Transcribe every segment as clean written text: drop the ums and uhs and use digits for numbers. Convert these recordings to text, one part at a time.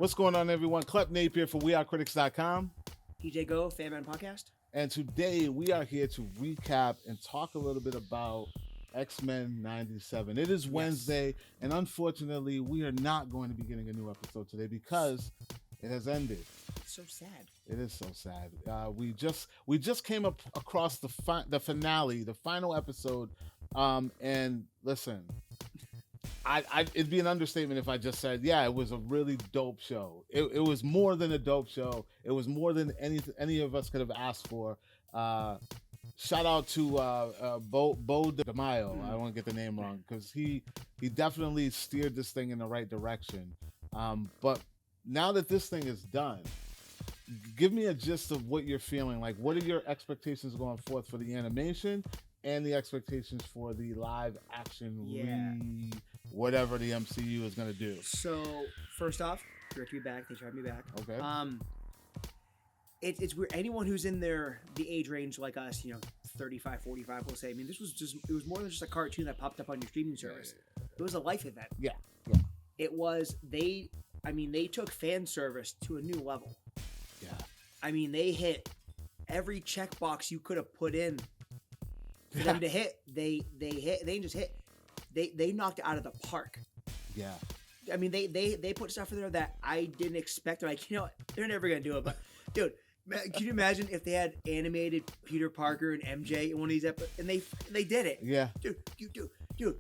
What's going on, everyone? Klep Napier for WeAreCritiX.com. DJ Gove, Fan Podcast. And today we are here to recap and talk a little bit about Xmen 97. It is Wednesday, and unfortunately, we are not going to be getting a new episode today because it has ended. It's so sad. It is so sad. We just came up across the finale, the final episode, and listen, it'd be an understatement if I just said, yeah, it was a really dope show. It was more than a dope show. It was more than any of us could have asked for. Shout out to Bo de Mayo. I won't get the name wrong because he definitely steered this thing in the right direction. But now that this thing is done, give me a gist of what you're feeling. Like, what are your expectations going forth for the animation and the expectations for the live action whatever the MCU is going to do? So, first off, great to be back. Thanks for having me back. Okay. It's weird. Anyone who's in the age range like us, 35, 45, will say, I mean, it was more than just a cartoon that popped up on your streaming service. It was a life event. Yeah. It was, they took fan service to a new level. Yeah. I mean, they hit every checkbox you could have put in for them to hit. They didn't just hit. They knocked it out of the park. Yeah. I mean, they put stuff in there that I didn't expect. They're like, they're never gonna do it. But dude, can you imagine if they had animated Peter Parker and MJ in one of these episodes, and they did it? Yeah. Dude,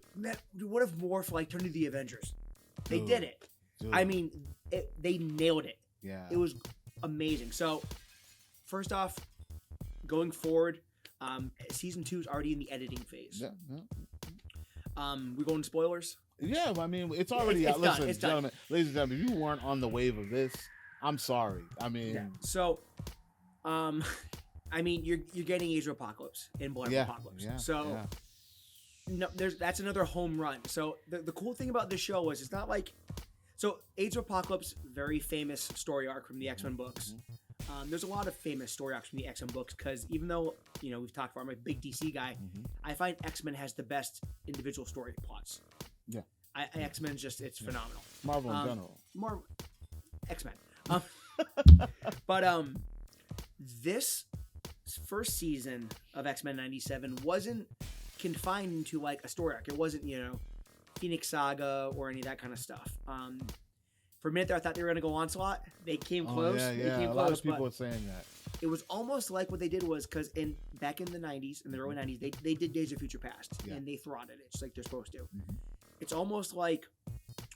what if Morph turned into the Avengers? They did it. Dude. I mean, they nailed it. Yeah. It was amazing. So, first off, going forward, season 2 is already in the editing phase. Yeah. We're going to spoilers. Yeah, I mean, it's already out. Listen, ladies and gentlemen, if you weren't on the wave of this, I'm sorry. I mean, So, I mean, you're getting Age of Apocalypse in Blood of Apocalypse. No, that's another home run. So the cool thing about this show was it's not like, so Age of Apocalypse, very famous story arc from the X-Men books. There's a lot of famous story arcs from the X-Men books because even though, we've talked about, I'm a big DC guy, I find X-Men has the best individual story plots. Yeah. X-Men's just, it's phenomenal. Marvel in general. X-Men. But this first season of X-Men 97 wasn't confined to a story arc. It wasn't, Phoenix Saga or any of that kind of stuff. For a minute there, I thought they were going to go Onslaught. They came close. Yeah. They came a close, lot of people are saying that. It was almost like what they did was because back in the 90s, in the early 90s, they did Days of Future Past and they throttled it just like they're supposed to. It's almost like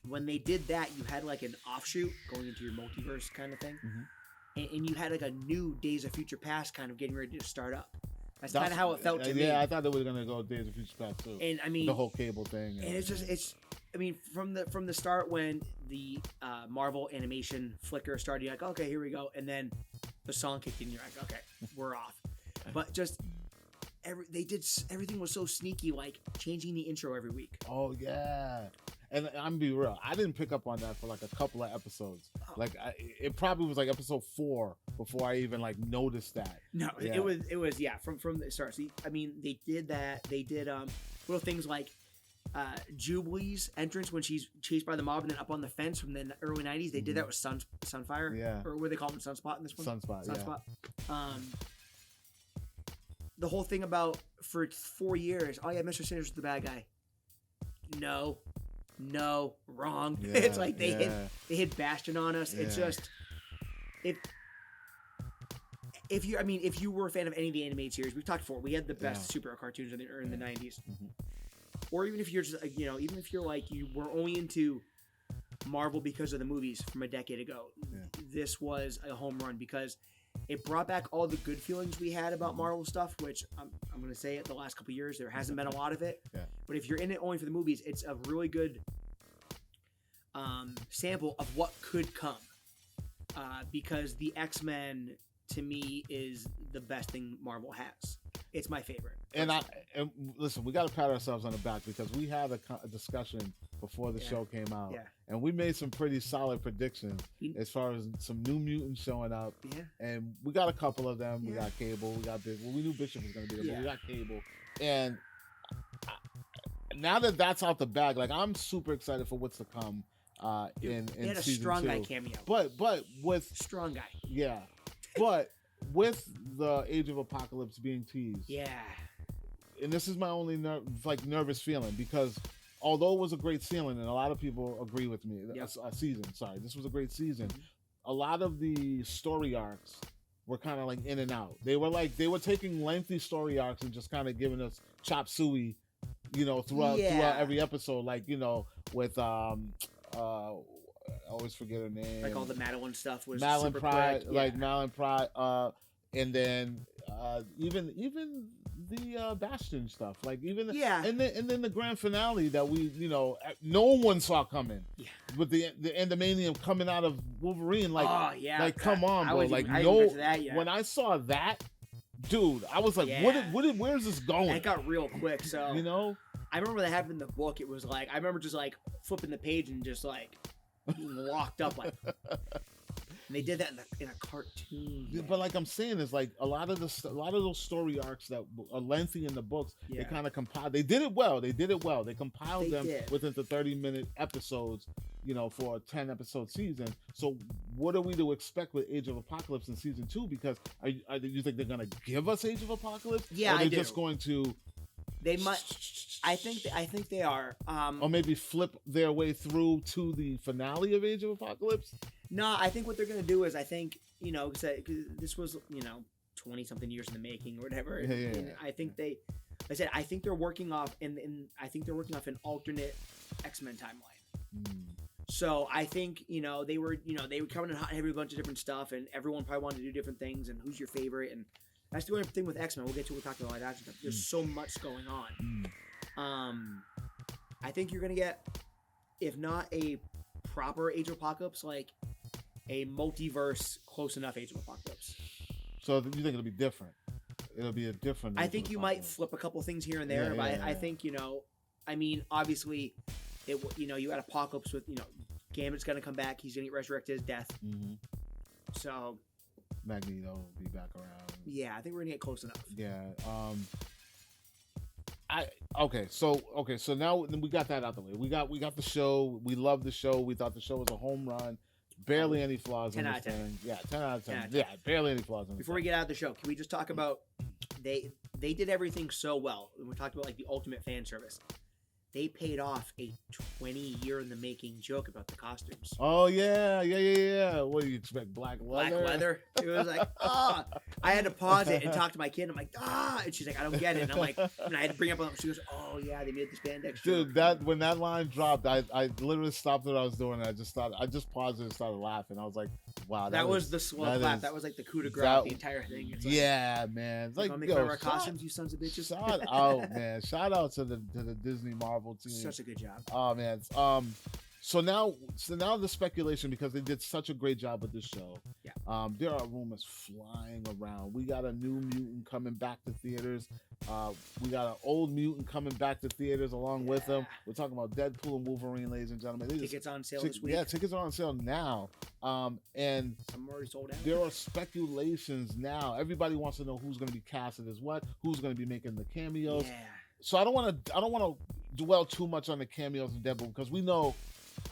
when they did that, you had an offshoot going into your multiverse kind of thing, and you had a new Days of Future Past kind of getting ready to start up. That's kind of how it felt to me. Yeah, I thought they were gonna go Days of Future Past too. And I mean, the whole Cable thing. And it's. I mean, from the start when the Marvel animation flicker started, you're like, okay, here we go, and then the song kicked in, you're like, okay, we're off. But just everything was so sneaky, changing the intro every week. Oh yeah. And I'm gonna be real, I didn't pick up on that for a couple of episodes. It probably was episode 4 before I even noticed that. No, it was from the start. So, I mean, they did that. They did little things like Jubilee's entrance when she's chased by the mob and then up on the fence from the early 90s. They did that with Sunfire. Yeah. Or what do they call him, Sunspot in this one? Sunspot. The whole thing about for 4 years, oh yeah, Mr. Sinister's the bad guy. No, wrong. Yeah, It's like they hit Bastion on us. Yeah. It's just if you were a fan of any of the animated series, we've talked before, we had the best superhero cartoons in the 90s. Or even if you're just even if you're you were only into Marvel because of the movies from a decade ago, this was a home run because it brought back all the good feelings we had about Marvel stuff, which I'm going to say it, the last couple of years there hasn't been a lot of it. Yeah. But if you're in it only for the movies, it's a really good sample of what could come. Because the X-Men, to me, is the best thing Marvel has. It's my favorite. And listen, we got to pat ourselves on the back because we had a discussion before the show came out, and we made some pretty solid predictions as far as some New Mutants showing up. Yeah. And we got a couple of them. We got Cable. We got Big. Well, we knew Bishop was going to be there, but we got Cable. And now that that's out the bag, I'm super excited for what's to come in He had a season strong 2. guy cameo. But with Strong guy. yeah, but with the Age of Apocalypse being teased, Yeah. and this is my only nervous feeling, because although it was a great season, and a lot of people agree with me, Yep. a season. Sorry, this was a great season. A lot of the story arcs were kind of like in and out. They were taking lengthy story arcs and just kind of giving us chop suey, throughout every episode. Like, with I always forget her name. Like all the Madeline stuff was Madeline super Pride, quick. like Madeline Pride, and then even the Bastion stuff, like even and then the grand finale that we no one saw coming. Yeah. With the Endemanium coming out of Wolverine, like come on, bro, like when I saw that, dude, I was like, where's this going? It got real quick, so I remember that happened in the book. It was like I remember just like flipping the page and just like being locked up like. And they did that in a cartoon. Yeah, but like I'm saying, is like a lot of those story arcs that are lengthy in the books. They kind of compiled. They did it well. They compiled them within the 30-minute episodes. For a 10-episode season. So what are we to expect with Age of Apocalypse in season 2? Because do you think they're gonna give us Age of Apocalypse? Yeah, or they're just going to. They might. I think they are. Or maybe flip their way through to the finale of Age of Apocalypse. No, I think what they're gonna do is cause this was 20-something years in the making or whatever. And I think I think they're working off an alternate Xmen timeline. So I think they were coming in hot and heavy with a bunch of different stuff, and everyone probably wanted to do different things. And who's your favorite? And that's the only thing with Xmen. We'll get to it. We'll talk about live action stuff. There's so much going on. I think you're gonna get, if not a proper Age of Apocalypse, like a multiverse close enough Age of Apocalypse. So you think it'll be different? It'll be a different. I think you might flip a couple things here and there, but I think obviously, you had Apocalypse with Gambit's gonna come back. He's gonna get resurrected as Death. Mm-hmm. So Magneto will be back around. Yeah, I think we're gonna get close enough. Yeah. So now we got that out the way. We got the show. We love the show. We thought the show was a home run. Barely any flaws in this thing. Yeah, 10 out of 10. Yeah, barely any flaws in this. Before we get out of the show, can we just talk about they did everything so well. We talked about like the ultimate fan service. They paid off a 20-year in the making joke about the costumes. Oh yeah. What do you expect? Black leather? Black leather. It was like, I had to pause it and talk to my kid. I'm like, and she's like, I don't get it. And I'm like, and I had to bring up. She goes, oh yeah, they made the spandex. Dude, when that line dropped, I literally stopped what I was doing. And I just paused it and started laughing. I was like, wow, that was the slow clap. That was like the coup de grace. The entire thing. It's like, man. It's like, make fun of our costumes, you sons of bitches. Shout out, man. Shout out to the Disney Marvel team. Such a good job. Oh man. So now the speculation, because they did such a great job with this show. Yeah. There are rumors flying around. We got a new mutant coming back to theaters. We got an old mutant coming back to theaters along with them. We're talking about Deadpool and Wolverine, ladies and gentlemen. Tickets on sale this week. Yeah, tickets are on sale now. And some already sold out. There are speculations now. Everybody wants to know who's going to be casted as what, who's going to be making the cameos. Yeah. So I don't want to dwell too much on the cameos in Deadpool, because we know,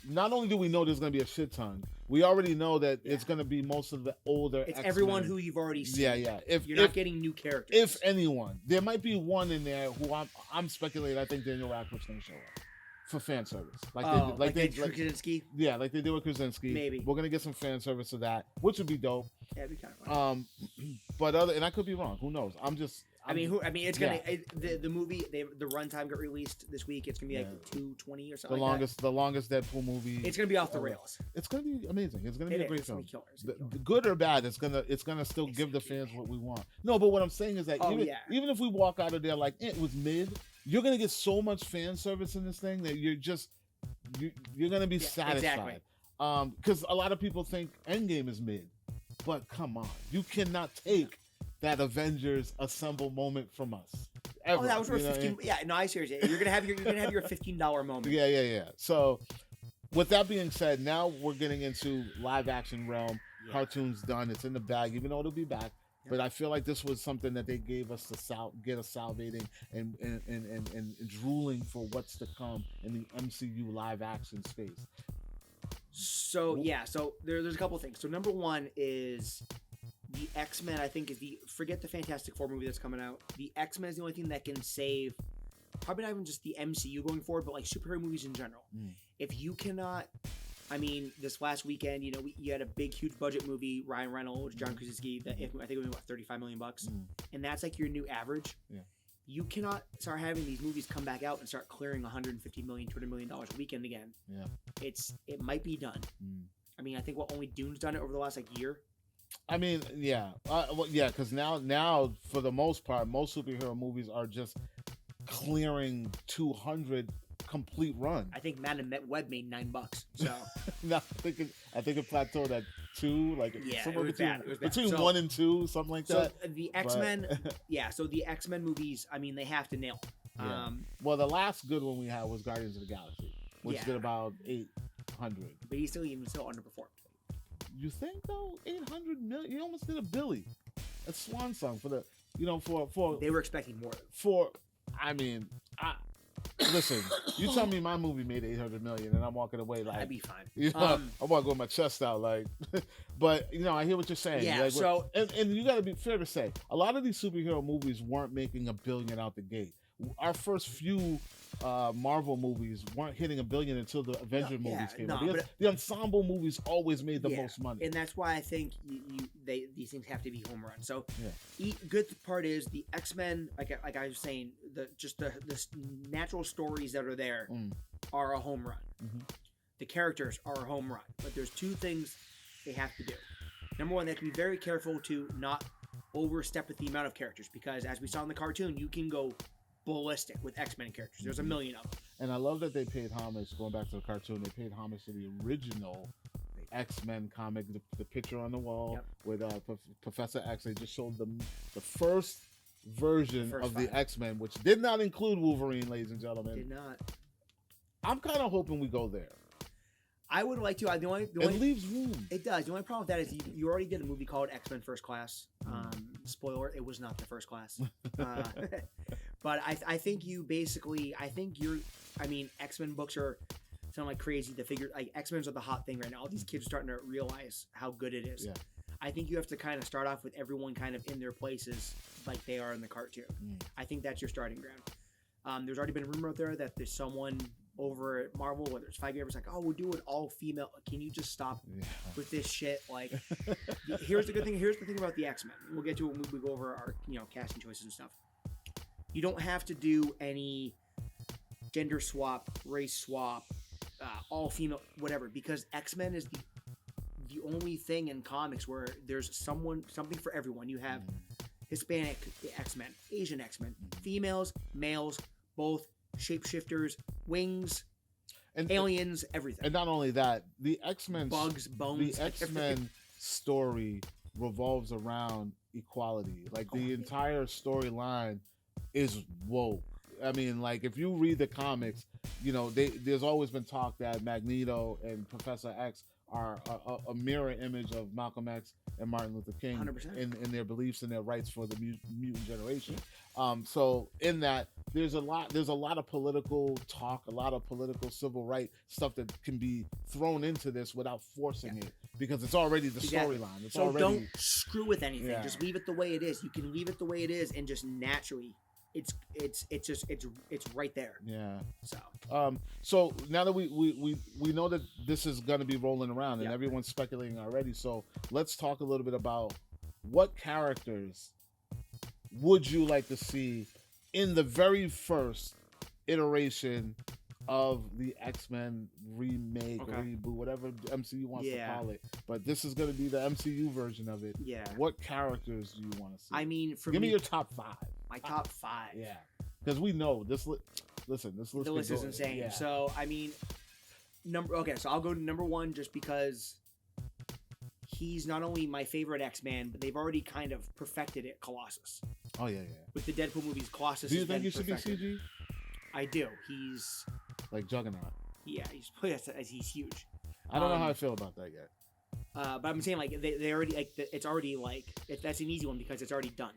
not only do we know there's going to be a shit ton, we already know that it's going to be most of the older It's X-Men. Everyone who you've already seen. Yeah. You're not getting new characters. If anyone. There might be one in there who I'm speculating. I think Daniel Radcliffe's going to show up for fan service. Like Krasinski? Yeah, like they did with Krasinski. Maybe. We're going to get some fan service of that, which would be dope. Yeah, it'd be kind of fun. But and I could be wrong. Who knows? It's gonna the movie. The runtime got released this week. It's gonna be like 2:20 or something. The longest Deadpool movie. It's gonna be off the rails. It's gonna be amazing. It's gonna be a great film. Good or bad, it's gonna still give the fans what we want. No, but what I'm saying is that even if we walk out of there like it was mid, you're gonna get so much fan service in this thing that you're gonna be satisfied. Exactly. Because a lot of people think Endgame is mid, but come on, you cannot take that Avengers Assemble moment from us. Ever. Oh, that was worth 15. Yeah, no, I seriously. You're gonna have your $15 moment. Yeah. So, with that being said, now we're getting into live action realm. Yeah. Cartoons done. It's in the bag, even though it'll be back. Yeah. But I feel like this was something that they gave us to get us salivating and drooling for what's to come in the MCU live action space. So there's a couple things. So number one is the X-Men. I think forget the Fantastic Four movie that's coming out. The X-Men is the only thing that can save. Probably not even just the MCU going forward, but like superhero movies in general. If you cannot, I mean, this last weekend, you had a big, huge budget movie, Ryan Reynolds, John Krasinski. That I think it was about $35 million, and that's like your new average. Yeah. You cannot start having these movies come back out and start clearing $150 million, $200 million a weekend again. Yeah. It might be done. I mean, I think only Dune's done it over the last year. I mean, yeah, because now for the most part, most superhero movies are just clearing 200 complete run. I think Man and Web made $9. So no, I think it plateaued at 2, somewhere between 1 and 2, something like that. So the X-Men, so the X-Men movies, I mean, they have to nail it. Yeah. Well, the last good one we had was Guardians of the Galaxy, which did about 800. But he still underperformed. You think though? 800 million? You almost did a Billy. A swan song for the for they were expecting more. Listen, you tell me my movie made 800 million and I'm walking away like I'd be fine. I want to go with my chest out but I hear what you're saying. Yeah. And you got to be fair to say a lot of these superhero movies weren't making $1 billion out the gate. Our first few Marvel movies weren't hitting $1 billion until the Avenger movies came out. The ensemble movies always made the most money, and that's why I think these things have to be home runs. So, good part is the X-Men, like I was saying, the natural stories that are there are a home run. Mm-hmm. The characters are a home run, but there's two things they have to do. Number one, they have to be very careful to not overstep with the amount of characters, because as we saw in the cartoon, you can go ballistic with X-Men characters. There's 1 million of them. And I love that they paid homage, going back to the cartoon, they paid homage to the original X-Men comic, the picture on the wall with Professor X. They just showed the first version of the X-Men, which did not include Wolverine, ladies and gentlemen. Did not. I'm kind of hoping we go there. I would like to. The only it leaves room. It does. The only problem with that is you already did a movie called X-Men First Class. Spoiler: it was not the first class. But I think X-Men books are sound like crazy. The figure X-Men's are the hot thing right now. All these kids are starting to realize how good it is. Yeah. I think you have to kind of start off with everyone kind of in their places like they are in the cartoon. I think that's your starting ground. There's already been a rumor out there that there's someone over at Marvel, whether it's Feige, it's like, oh, we're doing all female. Can you just stop with this shit? Here's the good thing. Here's the thing about the X-Men. We'll get to it when we go over our casting choices and stuff. You don't have to do any gender swap, race swap, all female, whatever, because X-Men is the only thing in comics where there's something for everyone. You have Hispanic X-Men, Asian X-Men, females, males, both, shapeshifters, wings, and aliens, everything. And not only that, the X-Men bugs, bones, the X-Men story revolves around equality. The entire storyline is woke. I mean, if you read the comics, there's always been talk that Magneto and Professor X are a mirror image of Malcolm X and Martin Luther King 100%. in their beliefs and their rights for the mutant generation. So in that, there's a lot of political talk, a lot of political civil rights stuff that can be thrown into this without forcing it, because it's already the storyline. So don't screw with anything. Yeah. Just leave it the way it is. You can leave it the way it is, and just naturally, it's right there. Yeah. So. So now that we know that this is going to be rolling around and everyone's speculating already, so let's talk a little bit about what characters would you like to see in the very first iteration of the X-Men remake, reboot, whatever MCU wants to call it. But this is going to be the MCU version of it. Yeah. What characters do you want to see? I mean, give me your top 5. My top 5. Yeah. Because we know this. Listen, this list. The list is insane. Yeah. So I mean, so I'll go to number 1 just because he's not only my favorite X-Man, but they've already kind of perfected it. Colossus. Oh yeah. With the Deadpool movies, Colossus. Do you think he should be CG? I do. He's like Juggernaut. Yeah, he's huge. I don't know how I feel about that yet. But I'm saying they already it's already that's an easy one because it's already done.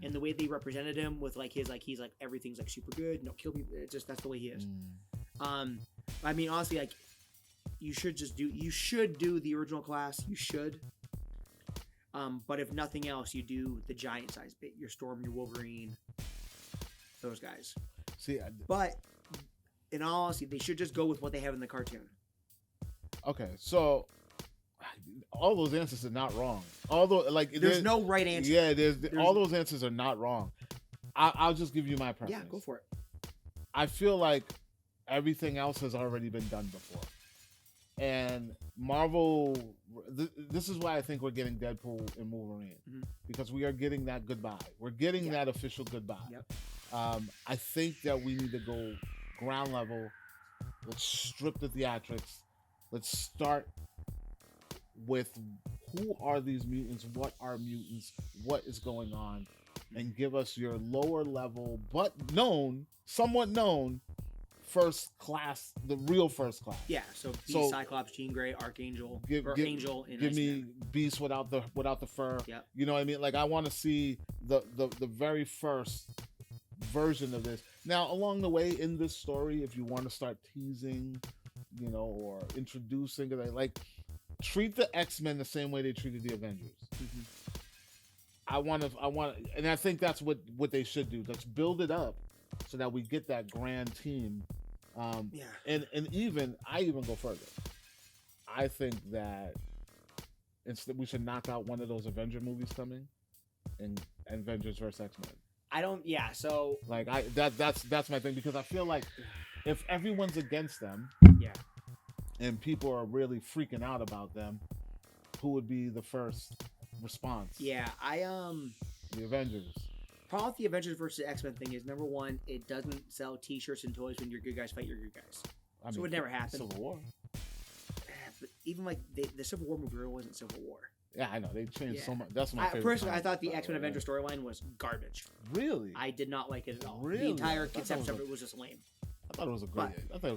And the way they represented him with he's everything's super good, no kill people. It's just that's the way he is. I mean honestly you should do the original class. You should. But if nothing else, you do the giant size bit. Your Storm, your Wolverine, those guys. See, but in all honesty, they should just go with what they have in the cartoon. Okay, so all those answers are not wrong. Although, like, there's no right answer. Yeah, there's all those answers are not wrong. I'll just give you my preference. Yeah, go for it. I feel like everything else has already been done before, and Marvel. This is why I think we're getting Deadpool and Wolverine, because we are getting that goodbye. We're getting that official goodbye. Yep. I think that we need to go ground level. Let's strip the theatrics. Let's start with who are these mutants? What are mutants? What is going on? And give us your lower level, but somewhat known, first class, the real first class. Yeah, so Cyclops, Jean Grey, Archangel, Angel, and give Iceman. me Beast without the fur. Yep. You know what I mean? Like, I want to see the very first version of this. Now, along the way in this story, if you want to start teasing, or introducing, like, treat the X-Men the same way they treated the Avengers. I want, and I think that's what they should do. Let's build it up so that we get that grand team. And I even go further. I think that instead we should knock out one of those Avenger movies coming, and Avengers vs X-Men. So like that's my thing, because I feel like if everyone's against them, and people are really freaking out about them, who would be the first response? The Avengers. Problem with the Avengers versus X-Men thing is, number one, it doesn't sell T-shirts and toys when your good guys fight your good guys. So it would never happen. Civil War. But even like the Civil War movie really wasn't Civil War. Yeah, I know, they changed so much. That's my favorite. Personally, I thought the X-Men Avenger storyline was garbage. Really? I did not like it at all. Really? The entire concept of it was just lame. I thought it was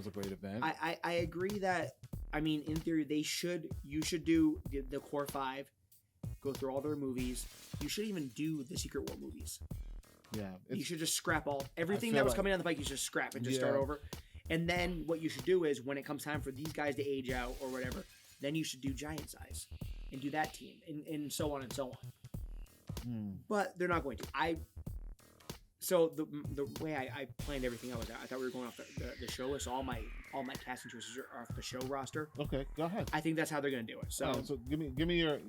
a great event. I agree that, I mean, in theory, you should do the core 5, go through all their movies. You should even do the Secret War movies. Yeah. You should just scrap everything that was coming down the pike. You should just scrap and just start over. And then what you should do is, when it comes time for these guys to age out or whatever, then you should do giant size and do that team and so on and so on. But they're not going to. So the way I planned everything out was, I thought we were going off the show list. So all my casting choices are off the show roster. Okay, go ahead. I think that's how they're going to do it. So, right, so give me your.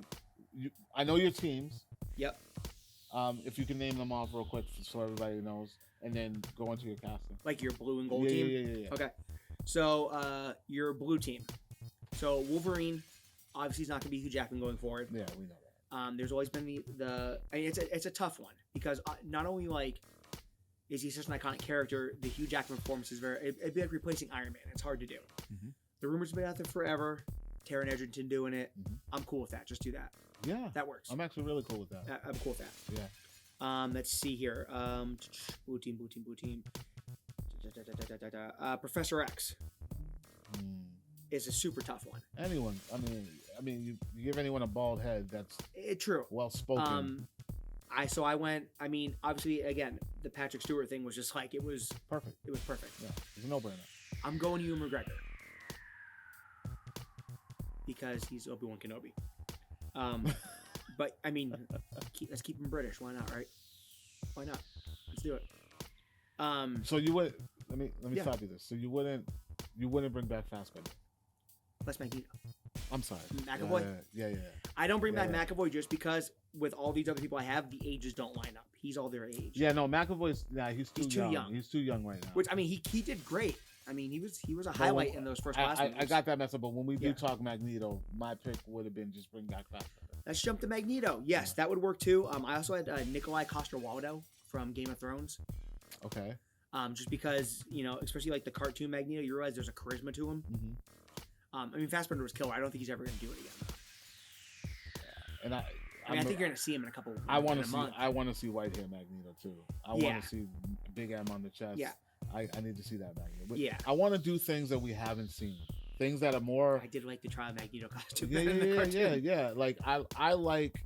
I know your teams. Yep. If you can name them off real quick so everybody knows, and then go into your casting. Like your blue and gold team? Yeah. Okay. So, your blue team. So, Wolverine, obviously, is not going to be Hugh Jackman going forward. Yeah, we know that. There's always been I mean, it's a tough one, because not only, like, is he such an iconic character, the Hugh Jackman performance is it'd be like replacing Iron Man. It's hard to do. The rumors have been out there forever. Taron Egerton doing it. I'm cool with that. Just do that. Yeah. That works. I'm actually really cool with that. I'm cool with that. Yeah. Let's see here. Blue team. Professor X is a super tough one. Anyone. I mean, you give anyone a bald head, that's true. Well spoken. I went. I mean, obviously, again, the Patrick Stewart thing was just like, it was perfect. It was perfect. Yeah, it's a no-brainer. I'm going Ewan McGregor because he's Obi-Wan Kenobi. But I mean, let's keep him British. Why not? Right? Why not? Let's do it. So you would let me stop you this. So you wouldn't bring back Fassbender? That's Magneto. I'm sorry. McAvoy. Yeah. I don't bring back McAvoy just because with all these other people I have, the ages don't line up. He's all their age. Yeah, no, McAvoy's he's too young. He's too young right now. Which, I mean, he did great. I mean, he was a highlight in those first class movies. I got that mess up, but when we do talk Magneto, my pick would have been just bring back Fassbender. Let's jump to Magneto. Yes, that would work too. I also had Nikolai Coster-Waldau from Game of Thrones. Okay. Just because, especially like the cartoon Magneto, you realize there's a charisma to him. I mean, Fassbender was killer. I don't think he's ever going to do it again. And I think you're going to see him in a couple. I want to see white hair Magneto too. I want to see big M on the chest. Yeah. I need to see that Magneto. But yeah. I want to do things that we haven't seen. Things that are more. I did like the trial Magneto costume. Yeah. Like I like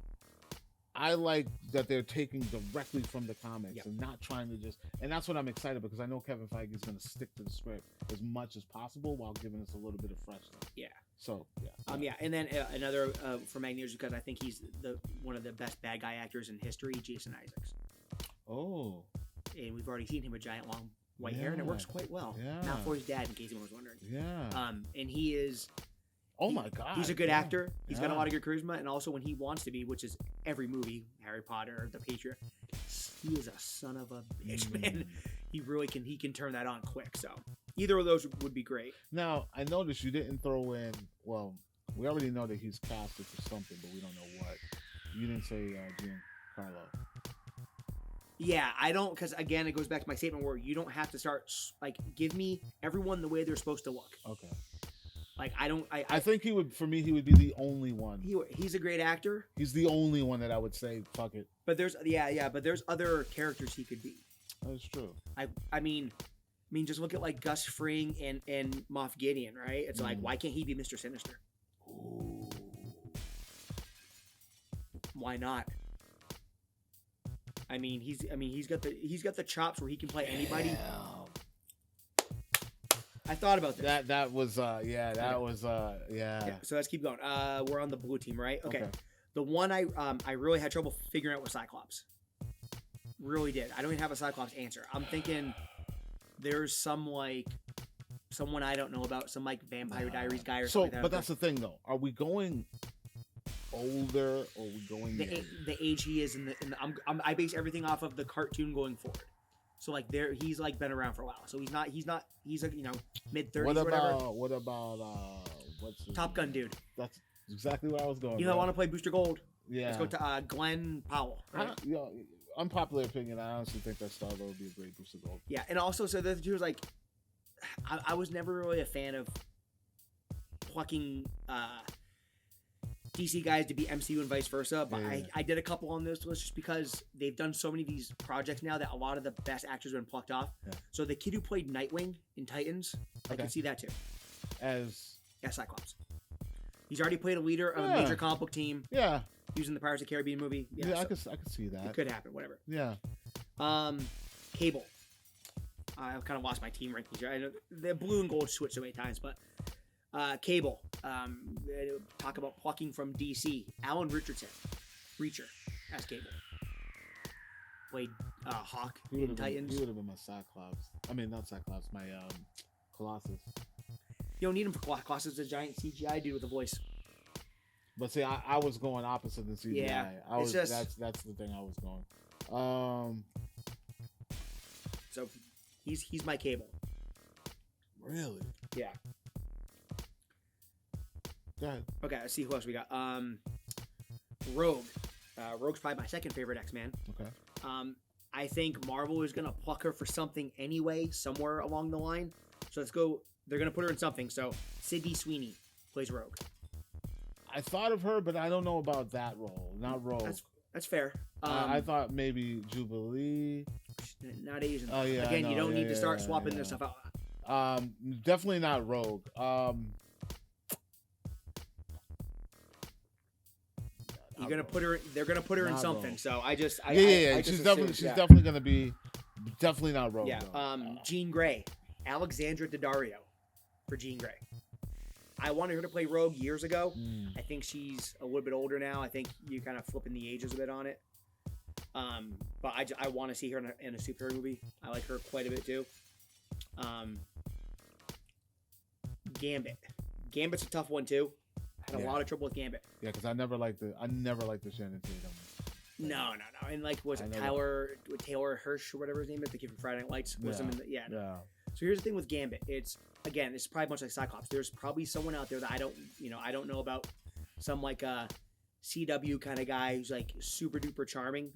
I like that they're taking directly from the comics Yep. and not trying to just. And that's what I'm excited because I know Kevin Feige is going to stick to the script as much as possible while giving us a little bit of freshness. Yeah. So yeah. Yeah, and then another for Magneto because I think he's one of the best bad guy actors in history, Jason Isaacs. Oh. And we've already seen him with giant long white hair, and it works quite well. Yeah. Malfoy's dad, in case anyone was wondering. Yeah. And he is. Oh my God. He's a good actor. He's got a Yeah. lot of good charisma, and also when he wants to be, which is every movie, Harry Potter, The Patriot, he is a son of a bitch, man. He really can. He can turn that on quick. So either of those would be great. Now I noticed you didn't throw in. Well, we already know that he's casted for something, but we don't know what. You didn't say Giancarlo. Yeah, I don't, because again, it goes back to my statement where you don't have to start like give me everyone the way they're supposed to look. Okay. Like I don't. I think he would. For me, he would be the only one. He's a great actor. He's the only one that I would say, fuck it. But there's but there's other characters he could be. That's true. I mean, just look at like Gus Fring and Moff Gideon, right? It's like, why can't he be Mr. Sinister? Ooh. Why not? He's got the chops where he can play anybody. Damn. I thought about this. That was yeah. So let's keep going. We're on the blue team, right? Okay. The one I really had trouble figuring out was Cyclops. Really did. I don't even have a Cyclops answer. I'm thinking there's someone I don't know about, some like Vampire Diaries guy or something like that. But that's the thing though. Are we going older or are we going the age he is in the I base everything off of the cartoon going forward. So like he's like been around for a while. So he's like mid 30s or whatever. What about what's his Top Gun name? dude? That's exactly where I was going. You know, I want to play Booster Gold. Yeah. Let's go to Glenn Powell. Right? Unpopular opinion. I honestly think that Star-Lord would be a great Booster Gold. Yeah, and also so the other two was like, I was never really a fan of plucking DC guys to be MCU and vice versa, but Yeah. I did a couple on this list just because they've done so many of these projects now that a lot of the best actors have been plucked off. Yeah. So the kid who played Nightwing in Titans, I could see that too. As Cyclops. He's already played a leader of a major comic book team. Yeah. Using the Pirates of the Caribbean movie. Yeah, so I could see that. it could happen, whatever. Yeah. Cable. I've kind of lost my team rankings here. I know the blue and gold switched so many times, but Cable. Talk about plucking from DC. Alan Richardson, Reacher, as Cable. Played Hawk in Titans. He would have been my Cyclops. I mean, not Cyclops. My Colossus. You don't need him for Colossus. Is a giant CGI dude with a voice. But see, I was going opposite than CGI. Yeah, that's the thing I was going. So he's my Cable. Really? Yeah. Go ahead. Okay, let's see who else we got. Rogue. Rogue's probably my second favorite X-Man. Okay. I think Marvel is gonna pluck her for something anyway, somewhere along the line. So let's go. They're gonna put her in something. So Sydney Sweeney plays Rogue. I thought of her, but I don't know about that role. Not Rogue. That's fair. I thought maybe Jubilee. Not Asian. Oh yeah. Again, you don't need to start swapping this stuff out. Definitely not Rogue. You're gonna put her. They're gonna put her in something. Rogue. So I just. She's definitely gonna be. Definitely not Rogue. Yeah. Jean Grey, Alexandra Daddario, for Jean Grey. I wanted her to play Rogue years ago. I think she's a little bit older now. I think you're kind of flipping the ages a bit on it. But I want to see her in a superhero movie. I like her quite a bit too. Gambit. Gambit's a tough one too. I had a lot of trouble with Gambit. Yeah, because I never liked the Shannon Tatum. No. And like, was it Taylor Hirsch or whatever his name is? The kid from Friday Night Lights. Was him in the, Yeah. So here's the thing with Gambit. It's probably much like Cyclops. There's probably someone out there that I don't know about. Some like a CW kind of guy who's like super duper charming.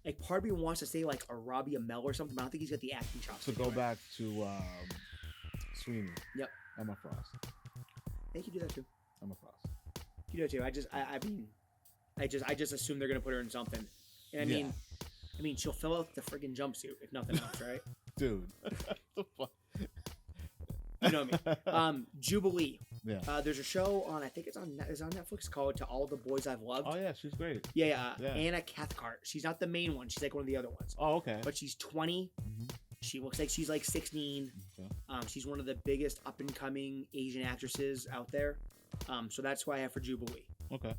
Like part of me wants to say like a Robbie Amell or something, but I don't think he's got the acting chops. So go back to Sweeney. Yep. Emma Frost. They could do that too. Emma Frost. You do too. I just assume they're gonna put her in something. And I mean, she'll fill out the friggin' jumpsuit if nothing else, right? Dude. The fuck? You know me. Jubilee. Yeah. There's a show on, I think it's on Netflix called To All the Boys I've Loved. Oh yeah, she's great. Yeah. Anna Cathcart. She's not the main one. She's like one of the other ones. Oh, okay. But she's 20. Mm-hmm. She looks like she's like 16. Okay. She's one of the biggest up and coming Asian actresses out there. So that's who I have for Jubilee. Okay.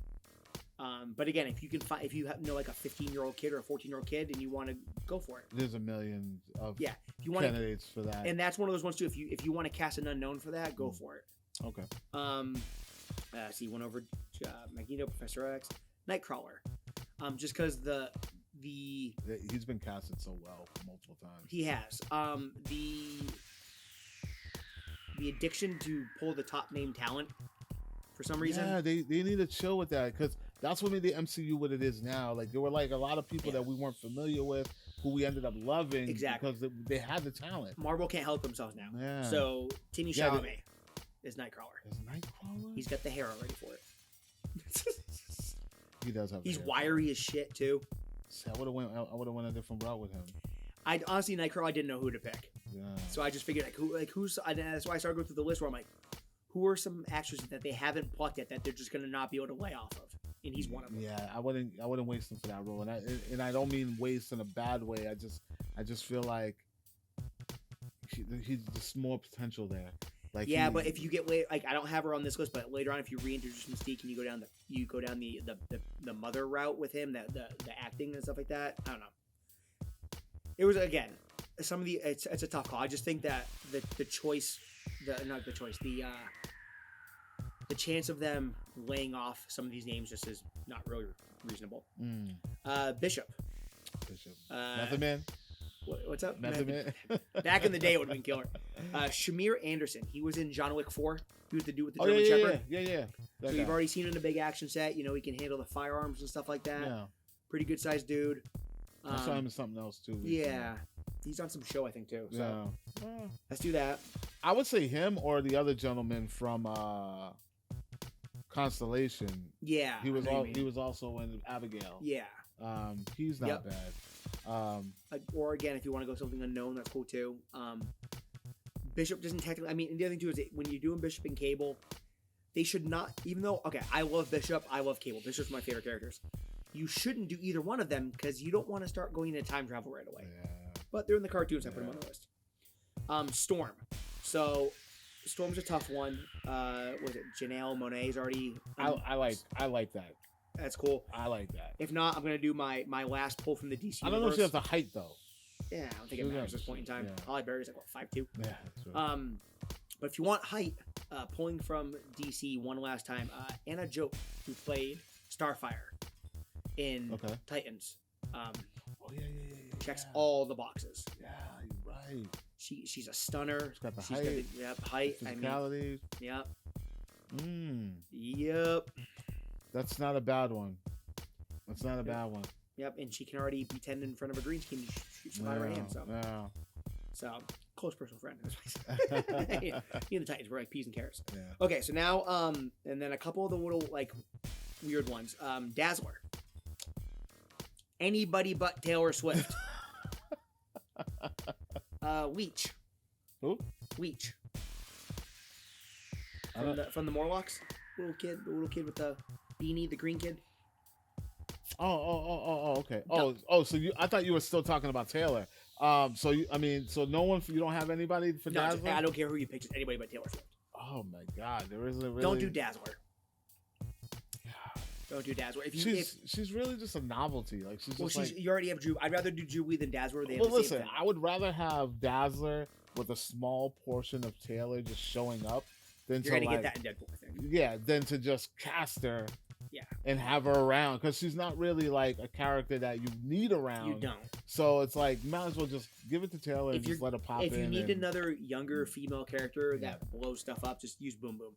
But again, if you can find, if you know like a 15-year-old kid or a 14-year-old kid and you want to go for it, There's a million of if you want candidates for that. and that's one of those ones too. If you want to cast an unknown for that, go for it. Okay. See, went over Magneto, Professor X, Nightcrawler. Just because He's been casted so well multiple times. he has the addiction to pull the top name talent for some reason. Yeah, they need to chill with that because that's what made the MCU what it is now. Like there were like a lot of people that we weren't familiar with who we ended up loving because they had the talent. Marvel can't help themselves now. Yeah. So Timmy Chalamet is Nightcrawler. Is Nightcrawler? He's got the hair already for it. He does have. He's wiry as shit too. See, I would have went a different route with him. I honestly, Nightcrawler, I didn't know who to pick. Yeah. So I just figured who's. That's why I started going through the list where I'm like, who are some actors that they haven't plucked yet that they're just gonna not be able to lay off of, and he's one of them. Yeah, I wouldn't waste him for that role, and I don't mean waste in a bad way. I just feel like he's just more potential there. Like but if you get like I don't have her on this list, but later on if you reintroduce Mystique and you go down the mother route with him, the acting and stuff like that. I don't know. It was again some of the it's a tough call. I just think that the chance of them laying off some of these names just is not really reasonable. Bishop. Method Man. What's up? Method Man. Back in the day, it would have been killer. Shamir Anderson. He was in John Wick 4. He was the dude with the German Shepherd. Yeah. So you've already seen him in a big action set. You know, he can handle the firearms and stuff like that. Yeah. Pretty good sized dude. I saw him in something else too. Yeah. He's on some show, I think, too. So let's do that. I would say him or the other gentleman from Constellation. Yeah. He was also in Abigail. Yeah. He's not bad. Or again, if you want to go something unknown, that's cool too. Bishop doesn't technically. I mean, and the other thing too is when you're doing Bishop and Cable, they should not. Even though, okay, I love Bishop, I love Cable. Bishop's my favorite characters. You shouldn't do either one of them because you don't want to start going into time travel right away. Yeah. But they're in the cartoons. I put them on the list. Storm. So Storm's a tough one. Was it Janelle Monáe's already? I like that. That's cool. I like that. If not, I'm gonna do my last pull from the DC. I don't know if she has the height though. Yeah, I don't think it matters at this point in time. Yeah. Holly Berry's like what 5'2". Yeah, that's right. But if you want height, pulling from DC one last time, Anna Joke, who played Starfire in Titans. Checks all the boxes. Yeah, you're right. She's a stunner. She's got the height. Height. Physicality. Yep. Yep. That's not a bad one. That's not a bad one. Yep, and she can already pretend in front of a green screen and shoot some out of her hand. So close personal friend. Me and the Titans were like peas and carrots. Yeah. Okay, so now and then a couple of the little like weird ones. Dazzler. Anybody but Taylor Swift. Leech. Who? Leech. From the Morlocks. The little kid with the beanie, the green kid. Okay. So I thought you were still talking about Taylor. So no one. You don't have anybody for Dazzler? I don't care who you pick. Just anybody but Taylor Swift. Oh my God, there isn't really. Don't do Dazzler. Don't do Dazzler. She's really just a novelty. Like you already have Drew. I'd rather do Jubilee than Dazzler. Listen, I would rather have Dazzler with a small portion of Taylor just showing up than You're gonna get that in Deadpool, I think. Yeah, than to just cast her. Yeah. And have her around because she's not really like a character that you need around. You don't. So it's like might as well just give it to Taylor and just let her pop in. If you need another younger female character that blows stuff up, just use Boom Boom.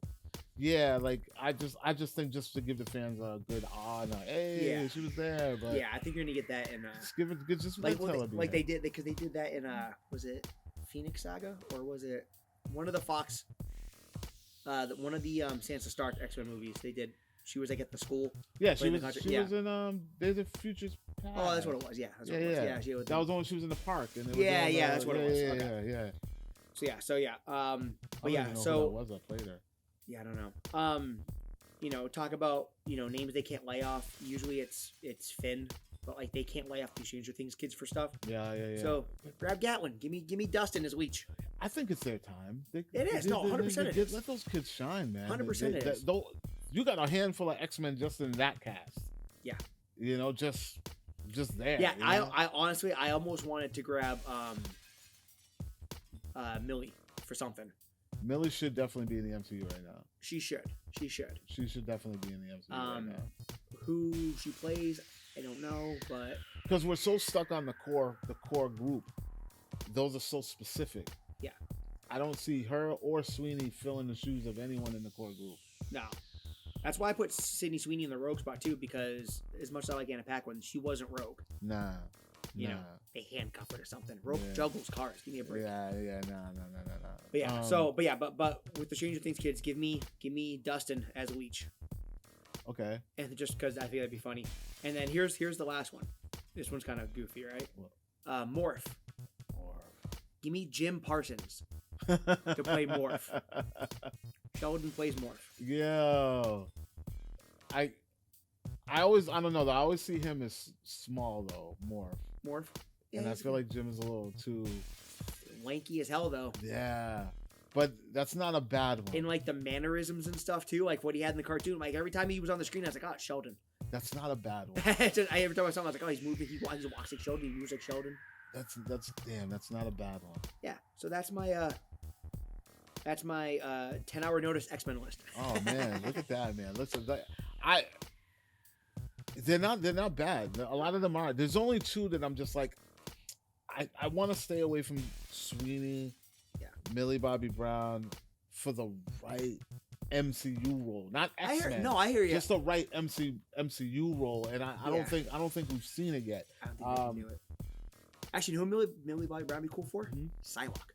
Yeah, like I just think just to give the fans a good honor. Hey, she was there. But I think you're gonna get that in. Just give it just like they did because they did that in was it Phoenix Saga or was it one of the Fox? One of the Sansa Stark Xmen movies they did. She was like at the school. Yeah, she was in Days of Futures Past. Oh, that's what it was. Yeah, that's what it was. Yeah, that was the one she was in the park. And that's what it was. Yeah. So yeah. But I don't yeah. even know So who that was that played her. yeah, I don't know. Talk about names they can't lay off. Usually it's Finn, but like they can't lay off the Stranger Things kids for stuff. Yeah. So grab Gatlin. Give me Dustin as Leech. I think it's their time. It is. No, 100% it is. Let those kids shine, man. 100% it is. You got a handful of X-Men just in that cast. Yeah. Just there. Yeah, I honestly, I almost wanted to grab Millie for something. Millie should definitely be in the MCU right now. She should. She should definitely be in the MCU right now. Who she plays, I don't know, but because we're so stuck on the core group. Those are so specific. Yeah. I don't see her or Sweeney filling the shoes of anyone in the core group. No. That's why I put Sydney Sweeney in the rogue spot too, because as much as I like Anna Paquin, she wasn't rogue. Nah. You know, they handcuff her or something. Rogue juggles cars. Give me a break. Yeah, no. But yeah, but with the Stranger Things kids, give me Dustin as Leech. Okay. And just because I think that'd be funny. And then here's the last one. This one's kind of goofy, right? Morph. Give me Jim Parsons to play Morph. Sheldon plays Morph. Yo. I don't know though. I always see him as small though, Morph. Yeah, and I feel like Jim is a little too lanky as hell though. Yeah. But that's not a bad one. In like the mannerisms and stuff too, like what he had in the cartoon. Like every time he was on the screen, I was like, oh, it's Sheldon. That's not a bad one. Every time I saw him, I was like, oh, he's moving. He walks like Sheldon. He moves like Sheldon. That's not a bad one. Yeah. So that's my 10-hour notice X-Men list. Oh man, look at that, man. Listen, they're not bad. A lot of them are. There's only two that I'm just like, I want to stay away from Sweeney, Millie Bobby Brown for the right MCU role, not X-Men. I hear you. Just the right MCU role, and I don't think we've seen it yet. I don't think we can do it. Actually, you know who Millie Bobby Brown be cool for? Mm-hmm. Psylocke.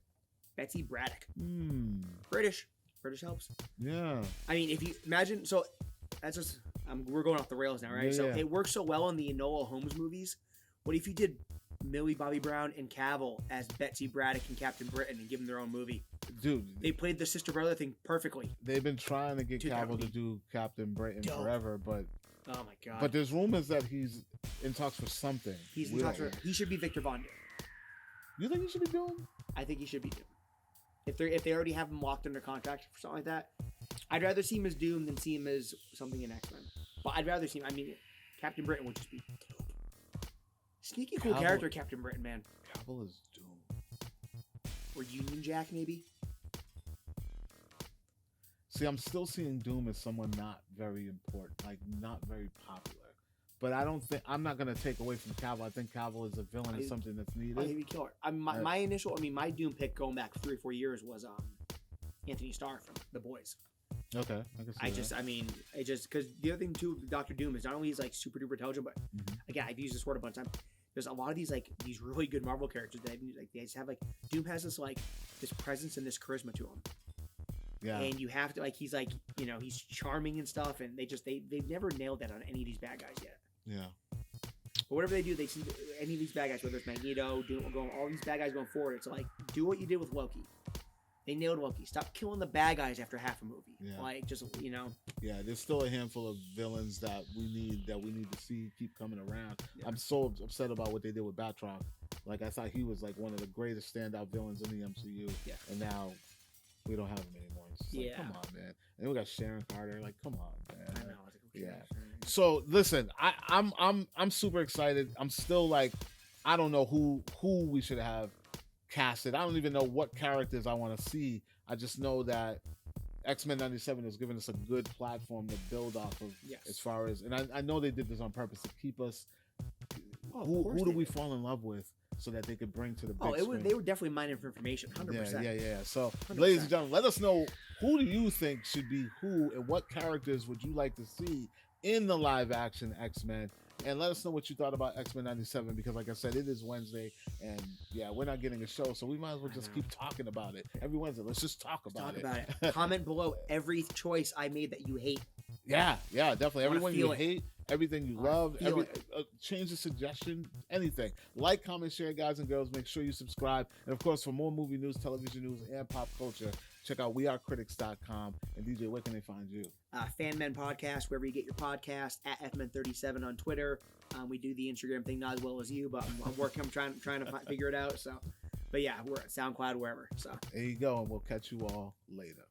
Betsy Braddock. British helps. Yeah. I mean, if you imagine, so that's just we're going off the rails now, right? Yeah, it works so well in the Enola Holmes movies. What if you did Millie Bobby Brown and Cavill as Betsy Braddock and Captain Britain and give them their own movie? Dude, they played the sister brother thing perfectly. They've been trying to get Cavill to do Captain Britain forever, but oh my god! But there's rumors that he's in talks for something. He's in talks for. He should be Victor Von Doom. You think he should be Doom? I think he should be Doom. If they already have him locked under contract for something like that, I'd rather see him as Doom than see him as something in X-Men. But I'd rather see him. I mean, Captain Britain would just be dope. Sneaky cool character, Captain Britain, man. Cavill is Doom. Or Union Jack, maybe. See, I'm still seeing Doom as someone not very important, like not very popular. But I'm not going to take away from Cavill. I think Cavill is a villain and something that's needed. He'd be killer. My Doom pick going back 3 or 4 years was Anthony Starr from The Boys. Okay, because the other thing too with Doctor Doom is not only he's like super duper intelligent, but again, I've used this word a bunch of times. There's a lot of these really good Marvel characters that they just have Doom has this presence and this charisma to him. Yeah. And you have to he's he's charming and stuff, and they've never nailed that on any of these bad guys yet. Yeah. But whatever they do, they seem any of these bad guys, whether it's Magneto, all these bad guys going forward, it's like do what you did with Loki. They nailed Loki. Stop killing the bad guys after half a movie. Yeah. Yeah, there's still a handful of villains that we need to see keep coming around. Yeah. I'm so upset about what they did with Batroc. Like I thought he was one of the greatest standout villains in the MCU. Yeah. And now we don't have him anymore. It's come on, man. And then we got Sharon Carter. Come on, man. I know. Yeah. So listen, I'm super excited. I'm still I don't know who we should have casted. I don't even know what characters I want to see. I just know that X-Men 97 has given us a good platform to build off of. Yes. As far as, and I know they did this on purpose to keep us. Who do we fall in love with so that they could bring to the big screen? They were definitely mining for information. 100%. Yeah. So, 100%. Ladies and gentlemen, let us know who do you think should be who, and what characters would you like to see in the live action X-Men? And let us know what you thought about X-Men 97, because like I said, it is Wednesday, and we're not getting a show, so we might as well just keep talking about it. Every Wednesday, let's just talk about it. Comment below every choice I made that you hate. Yeah, definitely. Everyone you hate, everything you love, change the suggestion, anything. Like, comment, share, guys and girls. Make sure you subscribe. And of course, for more movie news, television news, and pop culture, check out wearecritics.com. And DJ, where can they find you? FanMen Podcast, wherever you get your podcast, at FMen37 on Twitter. We do the Instagram thing not as well as you, but I'm working. I'm trying to figure it out. So, but yeah, we're at SoundCloud, wherever. So there you go, and we'll catch you all later.